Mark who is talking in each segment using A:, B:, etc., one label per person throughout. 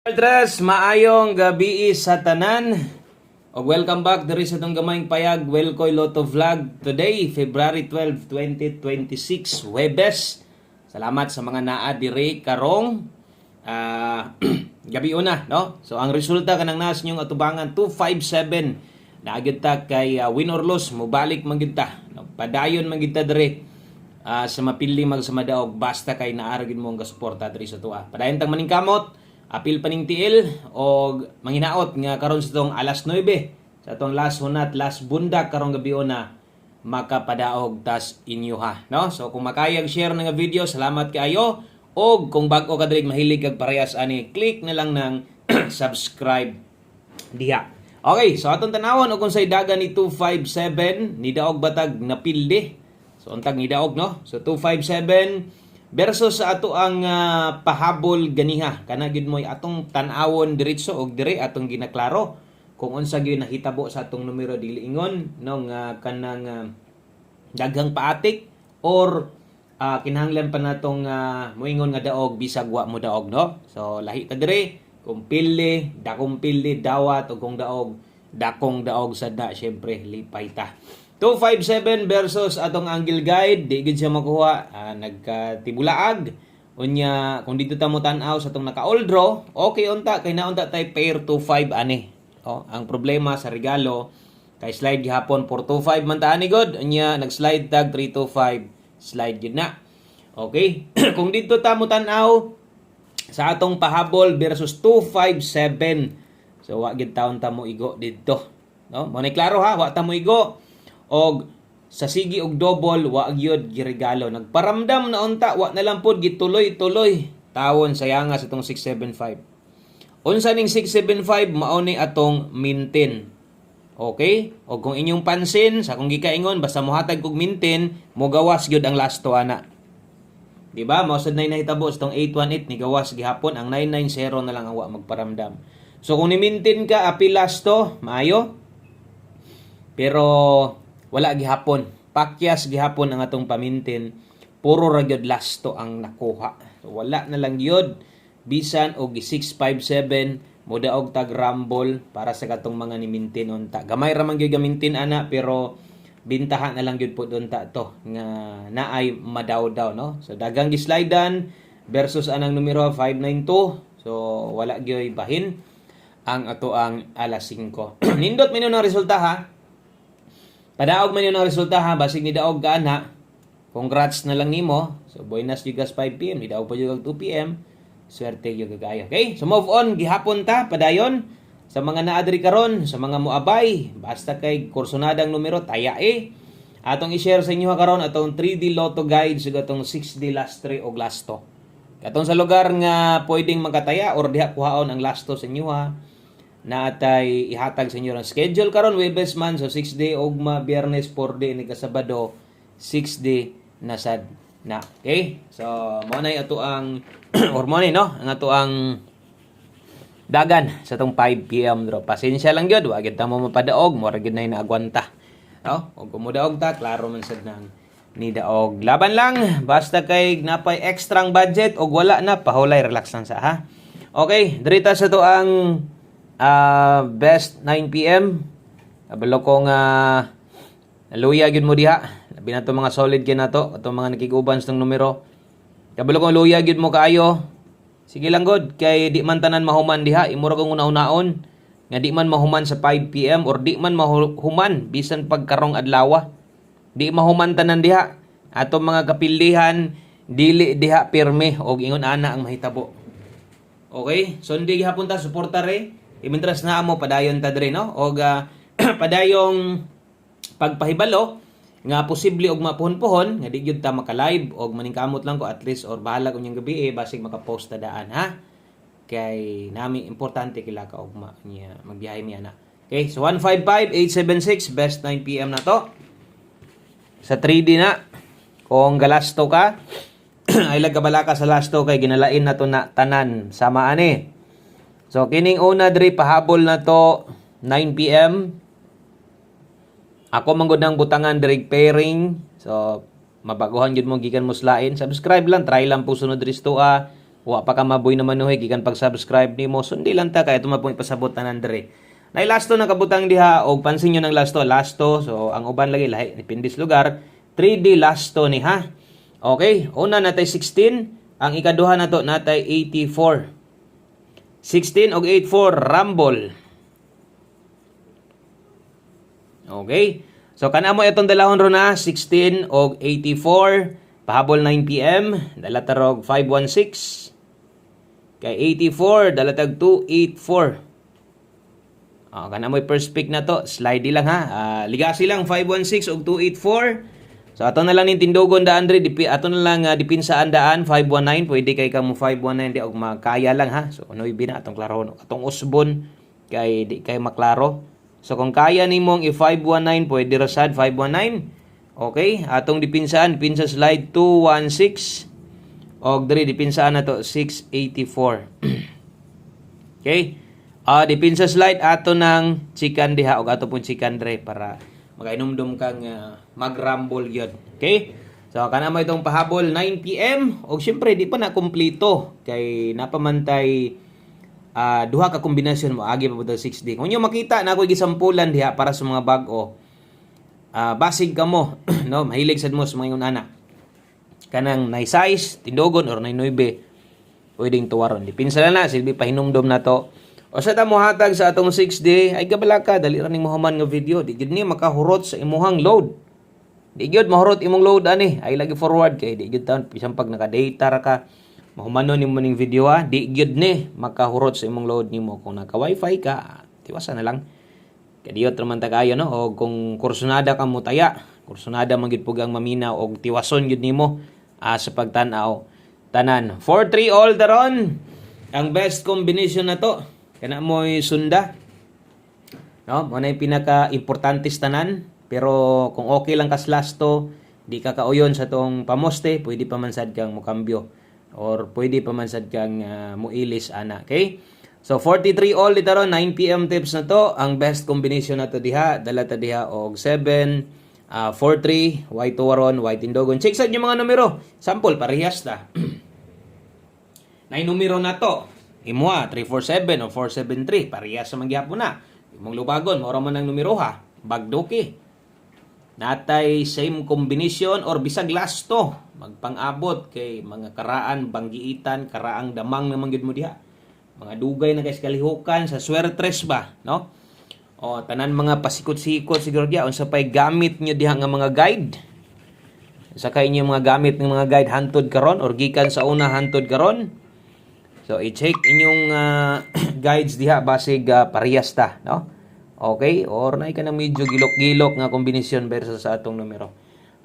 A: Tres, maayong gabi sa tanan. O welcome back diri sa itong gamayng payag Welkoy Lotto Vlog. Today, February 12, 2026, Webes. Salamat sa mga naa diri karong gabi una, no? So ang resulta kanang nas nyong atubangan 257. Naagid ta kay win or lose, mobalik man gid ta. No? Padayon man gid ta diri. Sa mapili magsamadaog basta kay naaragid mo ang gasuporta diri sa tuwa. Padayon tang maningkamot. Apil paning tiil o manginaot nga karon sa itong alas 9 sa itong last hunat, last bundak karong gabi na makapadaog tas inyo ha, no? So kung makayag share nga video, salamat kaayo. O kung bago ka diri mahilig kag parehas ani, click na lang ng subscribe diha. Okay, so atong tanawon og kung say dagan ni 257 ni daog batag napildi. So untag ni daog, no? So 257 versus sa ato ang pahabol ganiha kana gid moy atong tan-awon diretso og dire atong ginaklaro kung unsa gyud nahitabo sa atong numero dili ingon no nga kanang daghang paatik or kinahanglan pa natong moingon nga daog bisag wa mo daog, no? So lahi ta dire kung pildi, dakong pildi dawat o kung daog dakong daog sada, syempre lipay ta. 257 versus atong angle guide, di gid siya makuha, nagkatibulaag. Unya kung dito ta mo tan-aw sa atong naka-all draw, okay unta kay naunta tay pair 25 ani. Ang problema sa regalo kay slide gihapon 425 man ta ani god. Unya nag-slide tag 325, slide gid na. Okay? Kung dito ta mo tan-aw sa atong pahabol versus 257. So wa gid taon ta mo igo dito. No? Mo ni klaro ha, wa ta mo igo. Og sa sigi og double wa gyud giregalo, nagparamdam na unta wa na lang pod gituloy-tuloy tawon sayanga sa itong 675. Unsa ning 675 mao ni atong mintin. Okay? Og kung inyong pansin sa kung gikaingon basta mohatag kog mintin mo gawas gyud ang last to ana. Di ba? Mao sad nay nahitabo sa itong 818 ni gawas gihapon, ang 990 na lang ang wa magparamdam. So kung ni mintin ka apil last to maayo. Pero wala gihapon, pakyas gihapon ang atong pamintin, puro ra gyud lasto ang nakuha. So, wala na lang gyud bisan og 657 mo daog tag rumble para sa katong mga nimintin unta. Gamay ra man gyud gamintin ana pero bintahan na lang gyud po unta to nga naay madaw-daw, no? So dagang gislidean versus anang numero 592. So wala gyud bahin ang ato ang alas 5. Nindot man yung resulta ha. Padaog man yun ang resulta ha, basig ni daog ka na. Congrats na lang nimo. So buenas jugas 5 PM, ni daog pa jugas 2 PM. Swerte yung gagaya. Okay? So move on, gihapon ta, padayon. Sa mga naadri karon, sa mga muabay, basta kay kursunadang numero, taya Atong i-share sa inyo karon atong 3D Lotto Guide, so atong 6D last 3 o last 2. Katong sa lugar nga pwedeng magkataya or diha kuhaon ang last 2 sa inyo ha. Na atay ihatag sa inyo ang schedule karon Webes man, so 6 day ugma Biyernes 4 day ni kasabado 6 day na sad na. Okay? So mo na ato ang or mo no ang ato ang dagan sa tong 5 PM draw. Pasensya lang gyud, wa gyud ta mo mapadaog, mo ra gyud nay naagwanta. No? Og kung modaog ta, klaro man sad nang ni daog. Laban lang basta kay napay extrang budget og wala na pahulay, relax lang sa ha. Okay, dirita sa to ang best 9 PM. Kabalo kong luya gyud mo diha. Labi na to mga solid gyud na to, atong mga nakiguban sa numero. Kabalo kong luya gyud mo kaayo. Sige lang god kay di man tanan mahuman diha, imo ra kong una-unaon nga di man mahuman sa 5 PM or di man mahuman bisan pagkarong adlaw. Di mahuman tanan diha. Atong mga kapildihan dili diha pirme og ingon ana ang mahitabo. Okay? So hindi gihapon ta suporta re. Mientras na mo padayon ta diri, no? Og padayong pagpahibalo nga posible og mapuhon-puhon nga di gyud ta maka-live og maningkamot lang ko at least or bahala kunyang gabi basig maka-post ta daan ha. Kay nami importante kila ka og niya magbiyahe mi ana. Okay, so 155876 best 9 PM na to. Sa 3D na kung galasto ka ay lagkabalaka sa lasto kay ginalain na to na tanan sama ani. So kining una diri pahabol na to 9 PM. Ako manggod ng butangan diri pairing. So mabaguhan gyud mo gikan mo slain. Subscribe lang, try lang po sunod diri sto wa pa ka maboy na manuhi gikan pag-subscribe nimo, sundi lang ta kay ito mapong ipasabot tanan diri. Nay lasto na kabutang diha og pansin nyo ng lasto. So ang uban lagi lahi dependis lugar. 3D lasto ni ha. Okay, una natay 16, ang ikaduha nato natay 84. 16 og 84 Rumble. Okay. So kana mo itong dalahon ro na 16 og 84 pahabol 9 PM, dala tarog 516. Kay 84 dala tag 284. Kana mo first pick na to, slide lang ha. Ligasi lang 516 og 284. So ato na lang ning tindugon daan diri, ato na lang dipinsaan daan 519, pwede kay kamo 519 di og makaya lang ha. So unoy bina atong klaro, atong usbon kay di kay maklaro. So kung kaya nimong i519 pwede ra sad 519. Okay, atong dipinsaan pinsa slide 216 og diri dipinsaan nato 684. Okay? Dipinsa slide ato ng chicken diha og ato pong chicken dre para magainomdom kang mag-rumble gyud. Okay? So kana mo itong pahabol 9 PM og syempre di pa na kumpleto kay napamantay duha ka kombinasyon mo agi pa pud 6D. Kung inyo makita na ako gisampulan diha para sa mga bag-o. Basig ka mo, no? Mahilig sad mo sa mga anak. Kanang nay size, tindogon or nay 9 pwedeng tuwaron. Dipinsa na silbi pahinumdom na to. O sa ta mo hatag sa atong 6D, ay kabala ka, dali ra ning mohaman nga video. Di gyud ni makahurot sa imuhang load. Di gyud mahurot imong load ani, ay lagi forward kay di gyud taon bisan pag naka-data ra ka, mahumanon nimo ning video ha, di gyud ni makahurot sa imong load nimo. Kung naka wifi ka, tiwasa na lang. Kay diyot ra man ta kayo no, o kung kursunada ka mo taya, kursunada man gyud pugang maminaw og tiwason gyud nimo sa pagtan-aw tanan. 4-3 all daron. Ang best combination na to. Kana mo'y sunda. No, mo na pinaka-importante tanan, pero kung okay lang kas lasto, di ka kauyon sa tong pamoste, pwede pa man sad kang mukambyo or pwede pa man sad kang muilis ana, okay? So 43 all dito ron 9 PM tips na to, ang best combination na to diha, dala ta diha og 7 4-3, white tuwaron, white tindogon. Check sad yung mga numero. Sample parehas ta. Nay numero na to. Imua 347 o 473 parehas sa mangyapon na. Imong lubagon mao ra man ang numero ha. Bagdoki. Natay same combination or bisag lasto magpang-abot kay mga karaan banggiitan, karaang damang naman gid mo diha. Mga dugay na guys kalihukan sa swertres ba, no? O tanan mga pasikot-sikot siguro diha unsa pay gamit nyo diha nga mga guide. Sa kay inyo mga gamit ng mga guide hantod karon or gikan sa una hantod karon. So i-check inyong guides diha basig parehas ta, no? Okay, or nay ka na medyo gilok-gilok nga kombinasyon versus sa atong numero.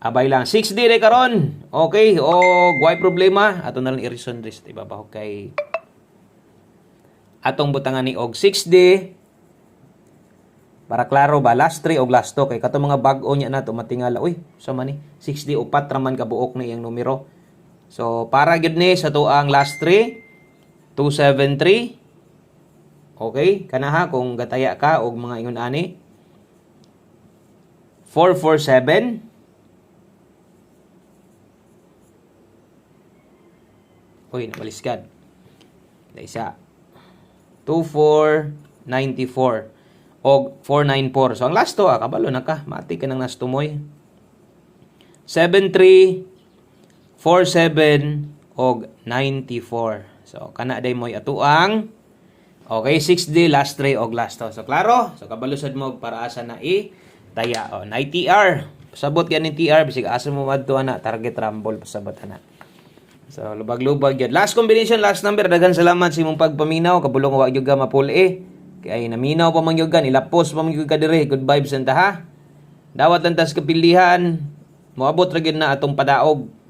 A: Abay lang 6D re karon. Okay, o why problema ato na lang i-reason this ibabaw kay atong butangan ni og 6D para klaro ba last 3 og last 2 kay kato mga bag-o nya nato matingala uy sa man ni 6D upat ra man ka buok na iyang numero. So para gyud ni sa tuang last 3 273. Okay, kanaha kung gataya ka og mga ingon ani 447. Uy, nabaliskad. Da isa 2494 og 494. So ang last to kabalo na ka, mati ka nang nastumoy. 73 47 og 94. So, kana day mo'y atuang. Okay, 6D, last 3 og last 2. So, klaro? So, kabalusad mo para asa na taya. O, na TR. Pasabot yan ni TR. Bisig asa mo madto na. Target rumble. Pasabot na. So, lubag-lubag yan. Last combination, last number. Dagan salamat sa imong pagpaminaw. Kabulong wag yung mapuli. Kaya naminaw pa man yung ilapos pa man yung dire. Good vibes ang taha. Dawat lang tas kapilihan. Moabot ra na atong padaog.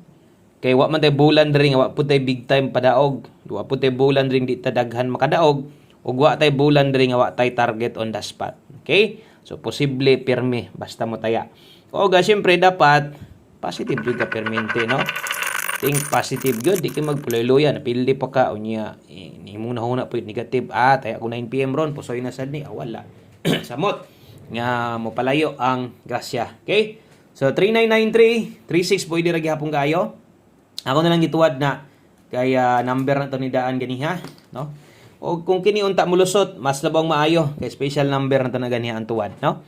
A: Kay wa man tay bulan diri nga wa pud tay big time padaog. Wa pud tay bulan diri di ta daghan makadaog ug wa tay bulan diri nga wa tay target on the spot. Okay? So posible pirmi basta mo taya. O ga syempre dapat positive jud ka permente, no? Think positive good, di kay magpuloy-loya napildi pa ka unya nimo nahuna pud negative. Taya ko 9 PM ron pusoy na sad ni wala. Samot nga mo palayo ang grasya. Okay? So 3993 36 pwede ra gihapon kayo. Ako na lang gituwad na Kaya number na to ni daan ganiha, no? O kung kini unta mulusot, mas labang maayo kay special number na to na ganiha ang tuwan, no?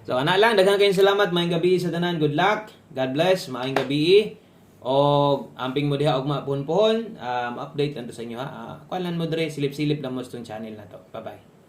A: So ana lang, daghang kayong salamat, maayong gabi sa tanan. Good luck. God bless. Maayong gabi. O amping mo diha og mapunpon, update anto sa inyo ha. Kuan lang mo dire, silip-silip lang mo sa channel na to. Bye-bye.